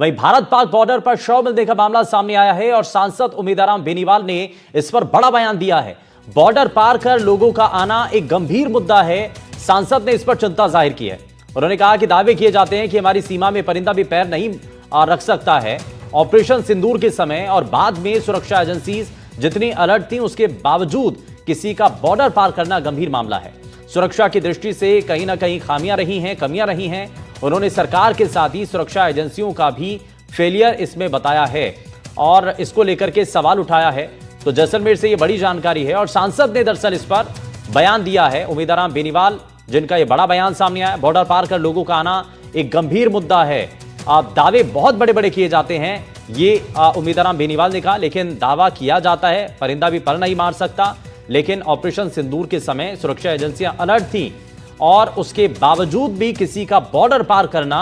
वहीं भारत पाक बॉर्डर पर शव मिलने का मामला सामने आया है और सांसद उमेदराम बेनीवाल ने इस पर बड़ा बयान दिया है। बॉर्डर पार कर लोगों का आना एक गंभीर मुद्दा है। सांसद ने इस पर चिंता जाहिर की है। उन्होंने कहा कि दावे किए जाते हैं कि हमारी सीमा में परिंदा भी पैर नहीं रख सकता है। ऑपरेशन सिंदूर के समय और बाद में सुरक्षा एजेंसी जितनी अलर्ट थी, उसके बावजूद किसी का बॉर्डर पार करना गंभीर मामला है। सुरक्षा की दृष्टि से कहीं ना कहीं खामियां रही हैं, कमियां रही हैं। उन्होंने सरकार के साथ ही सुरक्षा एजेंसियों का भी फेलियर इसमें बताया है और इसको लेकर के सवाल उठाया है। तो जैसलमेर से यह बड़ी जानकारी है और सांसद ने दरअसल इस पर बयान दिया है। उमेदराम बेनीवाल, जिनका यह बड़ा बयान सामने आया, बॉर्डर पार कर लोगों का आना एक गंभीर मुद्दा है। दावे बहुत बड़े बड़े किए जाते हैं, ये उमेदराम बेनीवाल ने कहा, लेकिन दावा किया जाता है परिंदा भी पर नहीं मार सकता। लेकिन ऑपरेशन सिंदूर के समय सुरक्षा एजेंसियां अलर्ट थी और उसके बावजूद भी किसी का बॉर्डर पार करना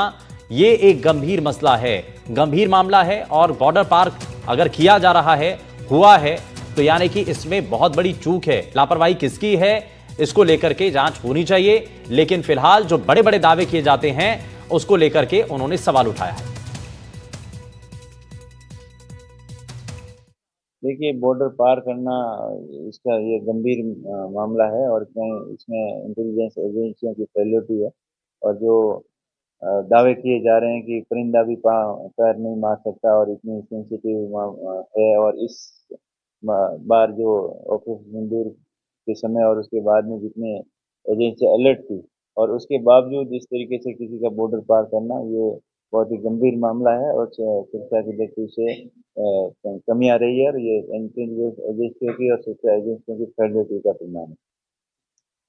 ये एक गंभीर मसला है, गंभीर मामला है। और बॉर्डर पार अगर किया जा रहा है, हुआ है, तो यानी कि इसमें बहुत बड़ी चूक है। लापरवाही किसकी है, इसको लेकर के जांच होनी चाहिए। लेकिन फिलहाल जो बड़े बड़े दावे किए जाते हैं उसको लेकर के उन्होंने सवाल उठाया है। देखिए, बॉर्डर पार करना इसका ये गंभीर मामला है और इसमें इंटेलिजेंस एजेंसियों की फेलियरिटी है। और जो दावे किए जा रहे हैं कि परिंदा भी पैर नहीं मार सकता और इतनी सेंसिटिव है। और इस बार जो ऑपरेशन सिंदूर के समय और उसके बाद में जितने एजेंसी अलर्ट थी और उसके बावजूद इस तरीके से किसी का बॉर्डर पार करना, ये बहुत ही गंभीर मामला है और सुरक्षा की दृष्टि से कमी आ रही है और ये इंटेलिजेंस एजेंसियों की और सुरक्षा एजेंसियों की फेलियरिटी का परिणाम है।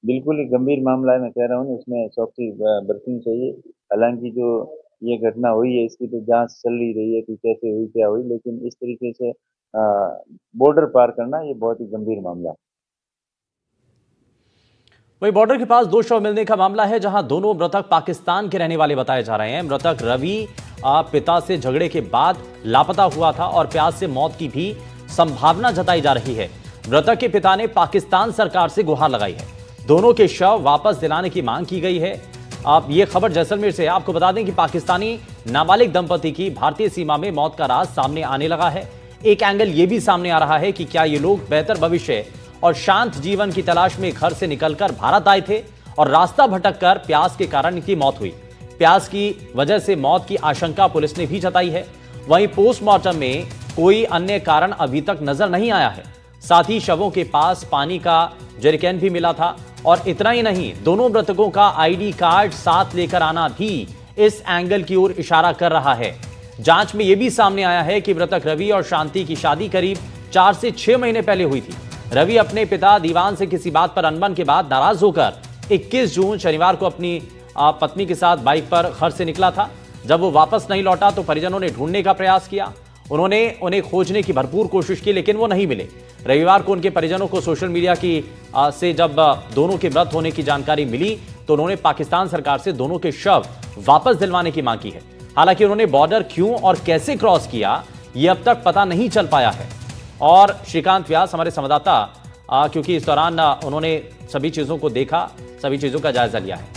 बिल्कुल ही गंभीर मामला है, मैं कह रहा हूँ, इसमें सख्ती बरतनी चाहिए। हालांकि जो ये घटना हुई है इसकी तो जांच चल ही रही है कि कैसे हुई, क्या हुई, लेकिन इस तरीके से बॉर्डर पार करना ये बहुत ही गंभीर मामला है। वही बॉर्डर के पास दो शव मिलने का मामला है, जहां दोनों मृतक पाकिस्तान के रहने वाले बताए जा रहे हैं। मृतक रवि पिता से झगड़े के बाद लापता हुआ था और प्यास से मौत की भी संभावना जताई जा रही है। मृतक के पिता ने पाकिस्तान सरकार से गुहार लगाई है। दोनों के शव वापस दिलाने की मांग की गई है। आप ये खबर जैसलमेर से है। आपको बता दें कि पाकिस्तानी नाबालिग दंपति की भारतीय सीमा में मौत का राज सामने आने लगा है। एक एंगल ये भी सामने आ रहा है कि क्या ये लोग बेहतर भविष्य और शांत जीवन की तलाश में घर से निकलकर भारत आए थे और रास्ता भटककर प्यास के कारण इनकी मौत हुई। प्यास की वजह से मौत की आशंका पुलिस ने भी जताई है। वहीं पोस्टमार्टम में कोई अन्य कारण अभी तक नजर नहीं आया है। साथ ही शवों के पास पानी का जरिकैन भी मिला था। और इतना ही नहीं, दोनों मृतकों का आईडी कार्ड साथ लेकर आना भी इस एंगल की ओर इशारा कर रहा है। जांच में यह भी सामने आया है कि मृतक रवि और शांति की शादी करीब 4 से 6 महीने पहले हुई थी। रवि अपने पिता दीवान से किसी बात पर अनबन के बाद नाराज होकर 21 जून शनिवार को अपनी पत्नी के साथ बाइक पर घर से निकला था। जब वो वापस नहीं लौटा तो परिजनों ने ढूंढने का प्रयास किया। उन्होंने उन्हें खोजने की भरपूर कोशिश की, लेकिन वो नहीं मिले। रविवार को उनके परिजनों को सोशल मीडिया की से जब दोनों के मृत होने की जानकारी मिली तो उन्होंने पाकिस्तान सरकार से दोनों के शव वापस दिलवाने की मांग की है। हालांकि उन्होंने बॉर्डर क्यों और कैसे क्रॉस किया, ये अब तक पता नहीं चल पाया है। और श्रीकांत व्यास हमारे संवाददाता, क्योंकि इस दौरान उन्होंने सभी चीजों को देखा, सभी चीजों का जायजा लिया है।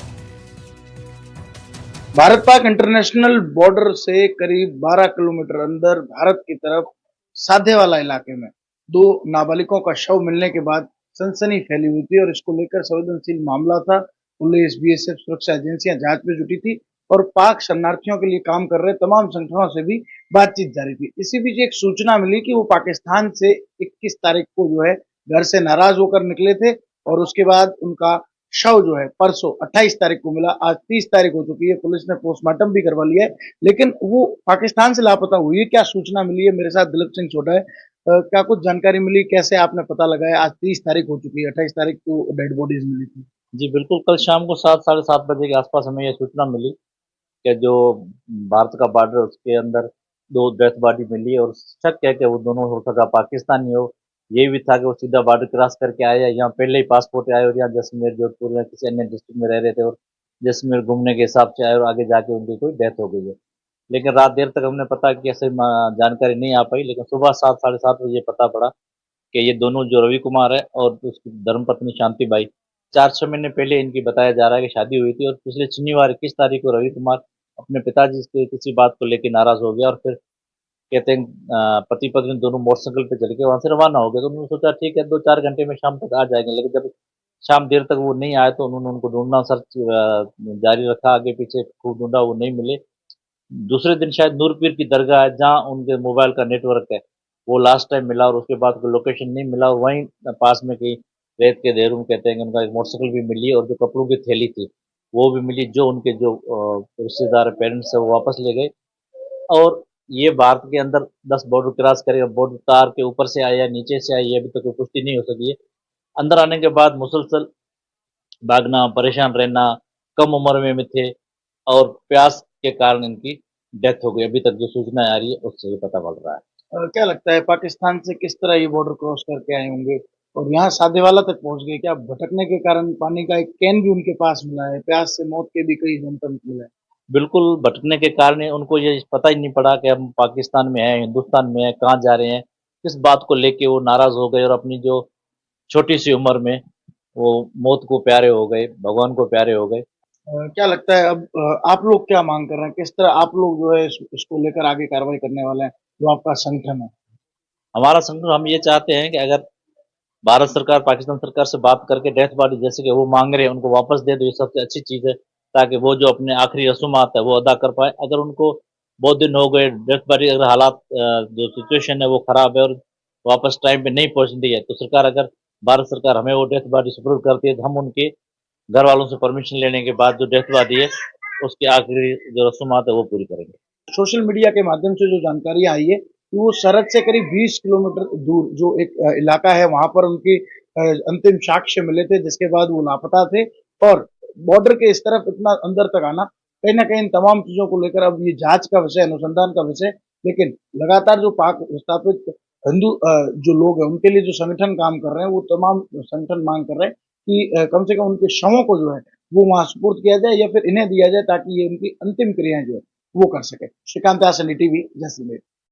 भारत पाक इंटरनेशनल बॉर्डर से करीब 12 किलोमीटर अंदर भारत की तरफ साधे वाला इलाके में दो नाबालिगों का शव मिलने के बाद सनसनी फैली हुई थी और इसको लेकर संवेदनशील मामला था। पुलिस, बीएसएफ, सुरक्षा एजेंसियां जांच में जुटी थी और पाक शरणार्थियों के लिए काम कर रहे तमाम संगठनों से भी बातचीत जारी थी। इसी बीच एक सूचना मिली कि वो पाकिस्तान से 21 तारीख को जो है घर से नाराज होकर निकले थे और उसके बाद उनका शव जो है परसों 28 तारीख को मिला। आज 30 तारीख हो चुकी है, पुलिस ने पोस्टमार्टम भी करवा लिया है, लेकिन वो पाकिस्तान से लापता हुई है। क्या सूचना मिली है? मेरे साथ दिलीप सिंह छोटा है। क्या कुछ जानकारी मिली? कैसे आपने पता लगाया? आज 30 तारीख हो चुकी है, 28 तारीख को डेड बॉडीज मिली थी। जी बिल्कुल, कल शाम को 7 साढ़े 7 बजे के आसपास हमें यह सूचना मिली कि जो भारत का बॉर्डर है उसके अंदर 2 डेथ बॉडी मिली और शक है कि वो दोनों हो सका पाकिस्तानी हो। ये भी था कि वो सीधा बॉर्डर क्रॉस करके आए, यहाँ पहले ही पासपोर्ट आए और यहाँ जैसलमेर, जोधपुर या किसी अन्य डिस्ट्रिक्ट में रह रहे थे और जैसलमेर घूमने के हिसाब से आए और आगे जाके उनकी कोई डेथ हो गई है। लेकिन रात देर तक हमने पता कि ऐसे जानकारी नहीं आ पाई, लेकिन सुबह 7 साढ़े 7 बजे पता पड़ा कि ये दोनों जो रवि कुमार है और उसकी धर्मपत्नी शांति बाई, 4-6 महीने पहले इनकी बताया जा रहा है कि शादी हुई थी और पिछले शनिवार 21 तारीख को रवि कुमार अपने पिताजी से किसी बात को लेकर नाराज हो गया और फिर कहते हैं पति पत्नी दोनों मोटरसाइकिल पे चल के वहां से रवाना हो गए। तो उन्होंने सोचा ठीक है 2-4 घंटे में शाम तक आ जाएंगे, लेकिन जब शाम देर तक वो नहीं आए तो उन्होंने उनको ढूंढना सर्च जारी रखा, आगे पीछे खूब ढूंढा, वो नहीं मिले। दूसरे दिन शायद नूरपीर की दरगाह है जहाँ उनके मोबाइल का नेटवर्क है, वो लास्ट टाइम मिला और उसके बाद कोई लोकेशन नहीं मिला। और वहीं पास में कहीं रेत के ढेरों में कहते हैं कि उनका एक मोटरसाइकिल भी मिली और जो कपड़ों की थैली थी वो भी मिली, जो उनके जो रिश्तेदार पेरेंट्स है वो वापस ले गए। और ये भारत के अंदर 10 बॉर्डर क्रॉस करेगा, बॉर्डर तार के ऊपर से आया या नीचे से आई, ये अभी तक कोई पुष्टि नहीं हो सकी है। अंदर आने के बाद मुसलसल भागना, परेशान रहना, कम उम्र में थे और प्यास के कारण इनकी डेथ हो गई। अभी तक जो सूचना आ रही है उससे ये पता चल रहा है। क्या लगता है पाकिस्तान से किस तरह ये बॉर्डर क्रॉस करके आए होंगे और यहाँ सादेवाला तक पहुंच गए? क्या भटकने के कारण पानी का एक कैन भी उनके पास मिला है? प्यास से मौत के भी कई सिम्टम्स मिले हैं। बिल्कुल भटकने के कारण उनको ये पता ही नहीं पड़ा कि हम पाकिस्तान में हैं, हिंदुस्तान में हैं, कहाँ जा रहे हैं। किस बात को लेके वो नाराज हो गए और अपनी जो छोटी सी उम्र में वो मौत को प्यारे हो गए, भगवान को प्यारे हो गए। क्या लगता है अब आप लोग क्या मांग कर रहे हैं? किस तरह आप लोग जो है इसको लेकर आगे कार्रवाई करने वाले हैं, जो आपका संगठन है? हमारा संगठन हम ये चाहते हैं कि अगर भारत सरकार पाकिस्तान सरकार से बात करके डेथ बॉडी जैसे कि वो मांग रहे हैं उनको वापस दे दो, ये सबसे अच्छी चीज़ है, ताकि वो जो अपने आखिरी रसूमात है वो अदा कर पाए। अगर उनको बहुत दिन हो गए डेथ बॉडी, अगर हालात जो सिचुएशन है वो खराब है और वापस टाइम पे नहीं पहुंच रही है, तो सरकार अगर भारत सरकार हमें वो डेथ बॉडी सुपुर्द करती है तो हम उनके घर वालों से परमिशन लेने के बाद जो डेथ बॉडी है उसकी आखिरी जो रसूमात है वो पूरी करेंगे। सोशल मीडिया के माध्यम से जो जानकारी आई है कि वो सरहद से करीब 20 किलोमीटर दूर जो एक इलाका है वहां पर उनकी अंतिम साक्ष्य मिले थे, जिसके बाद वो लापता थे। और बॉर्डर के इस तरफ इतना अंदर तक आना कहीं ना कहीं इन तमाम चीजों को लेकर अब ये जांच का विषय, अनुसंधान का विषय। लेकिन लगातार जो पाक विस्थापित हिंदू जो लोग हैं उनके लिए जो संगठन काम कर रहे हैं, वो तमाम संगठन मांग कर रहे हैं कि कम से कम उनके शवों को जो है वो वहां सुपुर्द किया जाए या फिर इन्हें दिया जाए, ताकि ये उनकी अंतिम क्रियाएं जो है वो कर सके। श्रीकांत आसनी टीवी, जैसलमेर।